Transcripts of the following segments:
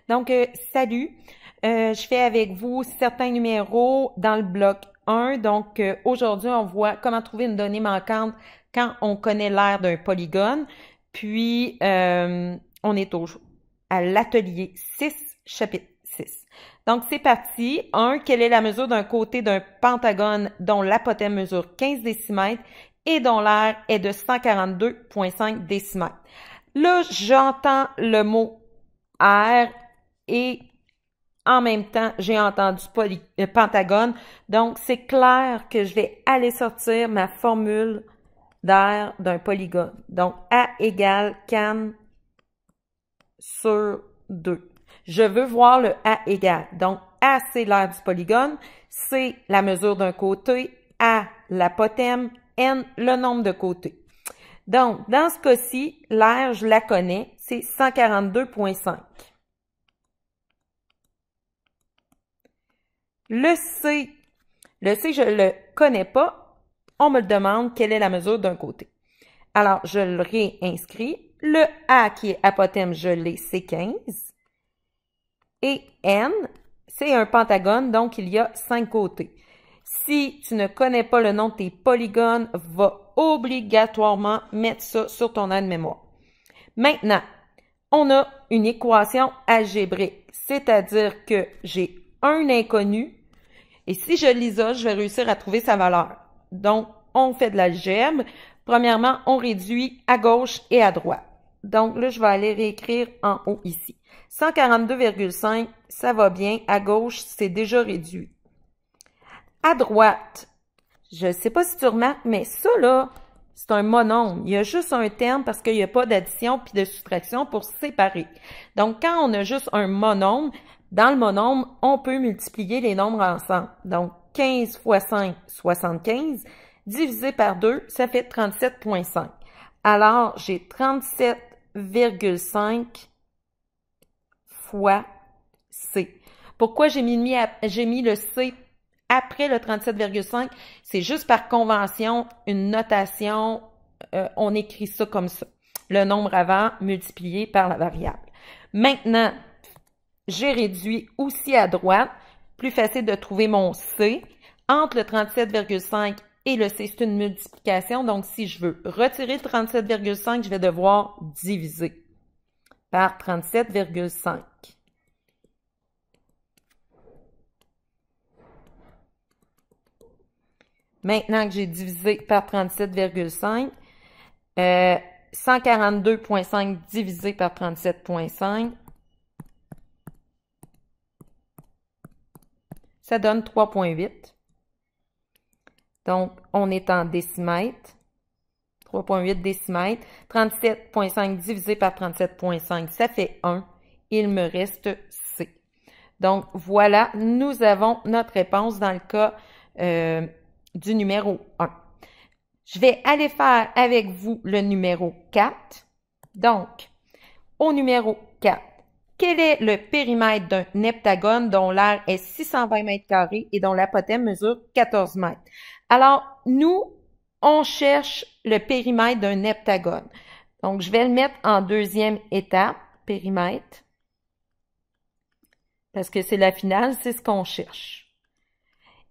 Donc, salut, je fais avec vous certains numéros dans le bloc 1. Donc, aujourd'hui, on voit comment trouver une donnée manquante quand on connaît l'aire d'un polygone. Puis, on est à l'atelier 6, chapitre 6. Donc, c'est parti. 1. Quelle est la mesure d'un côté d'un pentagone dont l'apothème mesure 15 décimètres et dont l'aire est de 142,5 décimètres? Là, j'entends le mot aire et en même temps, j'ai entendu pentagone. Donc, c'est clair que je vais aller sortir ma formule d'aire d'un polygone. Donc, A égale can sur 2. Je veux voir le A égale. Donc, A, c'est l'aire du polygone. C, la mesure d'un côté. A, l'apothème. N, le nombre de côtés. Donc, dans ce cas-ci, l'aire, je la connais, c'est 142,5. Le C, je ne le connais pas. On me demande quelle est la mesure d'un côté. Alors, je le réinscris. Le A qui est apothème, je l'ai, c'est 15. Et N, c'est un pentagone, donc il y a 5 côtés. Si tu ne connais pas le nom de tes polygones, va obligatoirement mettre ça sur ton aide-mémoire. Maintenant, on a une équation algébrique, c'est-à-dire que j'ai un inconnu, et si je l'isole, je vais réussir à trouver sa valeur. Donc, on fait de l'algèbre. Premièrement, on réduit à gauche et à droite. Donc là, je vais aller réécrire en haut ici. 142,5, ça va bien. À gauche, c'est déjà réduit. À droite, je ne sais pas si tu remarques, mais ça là, c'est un monombre. Il y a juste un terme parce qu'il n'y a pas d'addition puis de soustraction pour séparer. Donc, quand on a juste un monombre, dans le monombre, on peut multiplier les nombres ensemble. Donc, 15 fois 5, 75, divisé par 2, ça fait 37,5. Alors, j'ai 37,5 fois C. Pourquoi j'ai mis le C après le 37,5? C'est juste par convention, une notation, on écrit ça comme ça. Le nombre avant multiplié par la variable. Maintenant, j'ai réduit aussi à droite. Plus facile de trouver mon C. Entre le 37,5 et le C, c'est une multiplication. Donc, si je veux retirer le 37,5, je vais devoir diviser par 37,5. Maintenant que j'ai divisé par 37,5, 142,5 divisé par 37,5, ça donne 3,8. Donc, on est en décimètres. 3,8 décimètres. 37,5 divisé par 37,5, ça fait 1. Il me reste C. Donc, voilà, nous avons notre réponse dans le cas du numéro 1. Je vais aller faire avec vous le numéro 4. Donc, au numéro 4, quel est le périmètre d'un heptagone dont l'aire est 620 mètres carrés et dont l'apothème mesure 14 mètres? Alors, nous, on cherche le périmètre d'un heptagone. Donc, je vais le mettre en deuxième étape, périmètre, parce que c'est la finale, c'est ce qu'on cherche.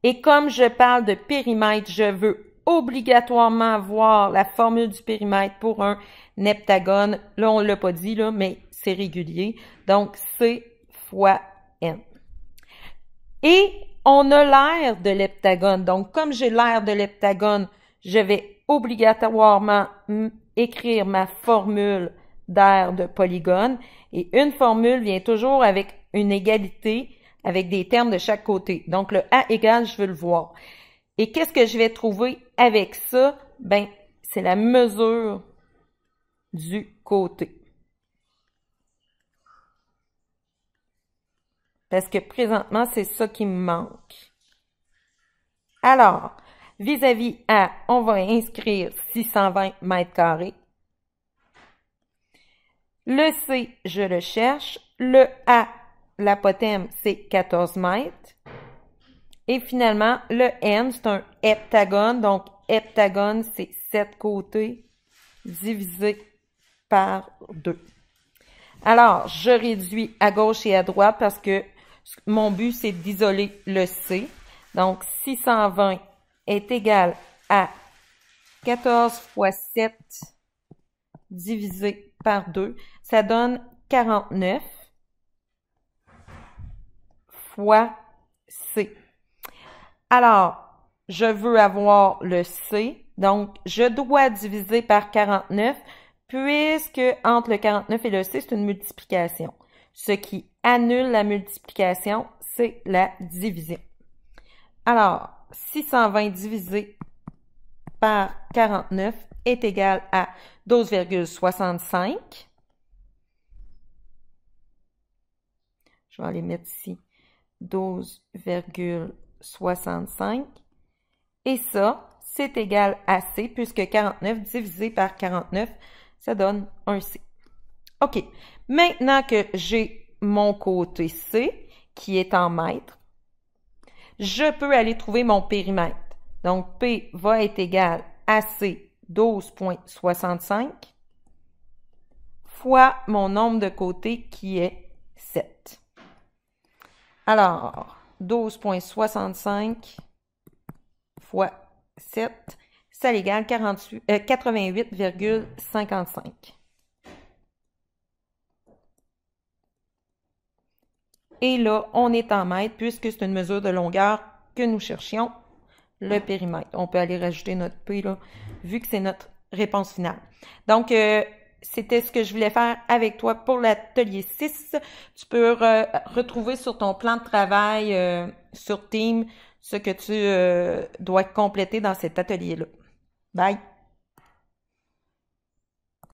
Et comme je parle de périmètre, je veux obligatoirement voir la formule du périmètre pour un heptagone. Là, on ne l'a pas dit, là, mais c'est régulier. Donc, C fois N. Et on a l'aire de l'heptagone. Donc, comme j'ai l'aire de l'heptagone, je vais obligatoirement écrire ma formule d'aire de polygone. Et une formule vient toujours avec une égalité, avec des termes de chaque côté. Donc, le A égale, je veux le voir. Et qu'est-ce que je vais trouver avec ça? Ben, c'est la mesure du côté. Parce que présentement, c'est ça qui me manque. Alors, vis-à-vis A, on va inscrire 620 mètres carrés. Le C, je le cherche. Le A, l'apothème, c'est 14 mètres. Et finalement, le N, c'est un heptagone. Donc, heptagone, c'est 7 côtés divisé par 2. Alors, je réduis à gauche et à droite parce que mon but, c'est d'isoler le C. Donc, 620 est égal à 14 fois 7 divisé par 2. Ça donne 49 fois C. Alors, je veux avoir le C. Donc, je dois diviser par 49 puisque entre le 49 et le C, c'est une multiplication. Ce qui annule la multiplication, c'est la division. Alors, 620 divisé par 49 est égal à 12,65. Je vais aller mettre ici 12,65. Et ça, c'est égal à C, puisque 49 divisé par 49, ça donne un C. OK. Maintenant que j'ai mon côté C, qui est en mètres, je peux aller trouver mon périmètre. Donc, P va être égal à C, 12,65, fois mon nombre de côtés, qui est 7. Alors, 12,65 fois 7, ça l'égale 88,55. Et là, on est en mètres puisque c'est une mesure de longueur que nous cherchions, le périmètre. On peut aller rajouter notre P là, vu que c'est notre réponse finale. Donc, c'était ce que je voulais faire avec toi pour l'atelier 6. Tu peux retrouver sur ton plan de travail sur Teams ce que tu dois compléter dans cet atelier-là. Bye!